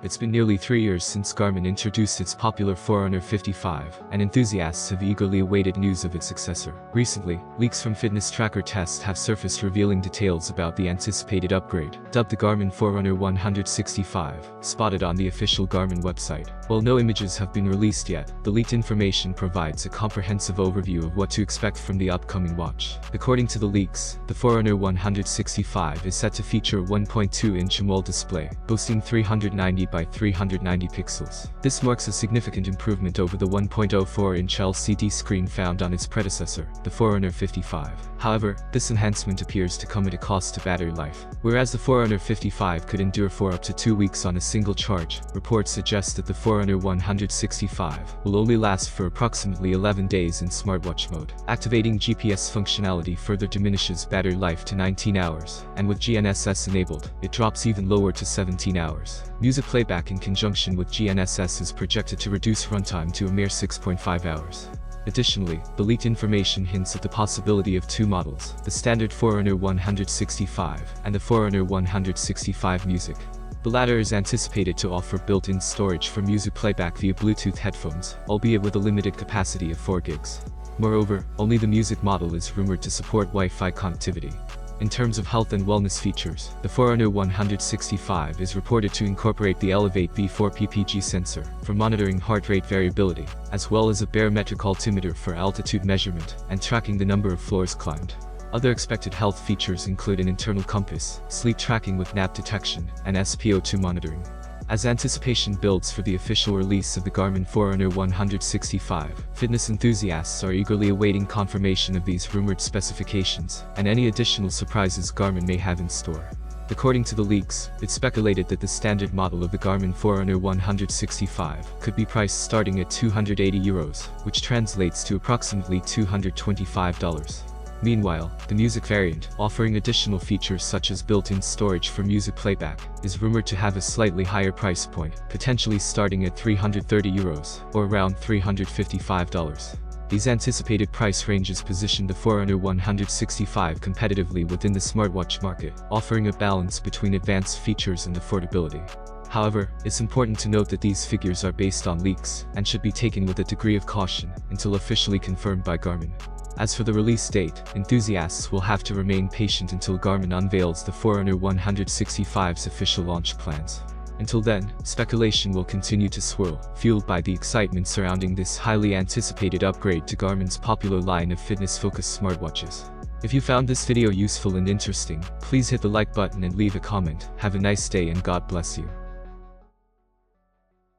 It's been nearly 3 years since Garmin introduced its popular Forerunner 55, and enthusiasts have eagerly awaited news of its successor. Recently, leaks from fitness tracker tests have surfaced revealing details about the anticipated upgrade, dubbed the Garmin Forerunner 165, spotted on the official Garmin website. While no images have been released yet, the leaked information provides a comprehensive overview of what to expect from the upcoming watch. According to the leaks, the Forerunner 165 is set to feature a 1.2-inch AMOLED display, boasting 390 by 390 pixels. This marks a significant improvement over the 1.04-inch LCD screen found on its predecessor, the Forerunner 55. However, this enhancement appears to come at a cost to battery life. Whereas the Forerunner 55 could endure for up to 2 weeks on a single charge, reports suggest that the Forerunner 165 will only last for approximately 11 days in smartwatch mode. Activating GPS functionality further diminishes battery life to 19 hours, and with GNSS enabled, it drops even lower to 17 hours. Music playback in conjunction with GNSS is projected to reduce runtime to a mere 6.5 hours. Additionally, the leaked information hints at the possibility of two models, the standard Forerunner 165 and the Forerunner 165 Music. The latter is anticipated to offer built-in storage for music playback via Bluetooth headphones, albeit with a limited capacity of 4 gigs. Moreover, only the Music model is rumored to support Wi-Fi connectivity. In terms of health and wellness features, the Forerunner 165 is reported to incorporate the Elevate V4 PPG sensor for monitoring heart rate variability, as well as a barometric altimeter for altitude measurement and tracking the number of floors climbed. Other expected health features include an internal compass, sleep tracking with nap detection, and SpO2 monitoring. As anticipation builds for the official release of the Garmin Forerunner 165, fitness enthusiasts are eagerly awaiting confirmation of these rumored specifications and any additional surprises Garmin may have in store. According to the leaks, it's speculated that the standard model of the Garmin Forerunner 165 could be priced starting at €280, which translates to approximately $225. Meanwhile, the Music variant, offering additional features such as built-in storage for music playback, is rumored to have a slightly higher price point, potentially starting at €330 or around $355. These anticipated price ranges position the Forerunner 165 competitively within the smartwatch market, offering a balance between advanced features and affordability. However, it's important to note that these figures are based on leaks and should be taken with a degree of caution until officially confirmed by Garmin. As for the release date, enthusiasts will have to remain patient until Garmin unveils the Forerunner 165's official launch plans. Until then, speculation will continue to swirl, fueled by the excitement surrounding this highly anticipated upgrade to Garmin's popular line of fitness-focused smartwatches. If you found this video useful and interesting, please hit the like button and leave a comment. Have a nice day and God bless you.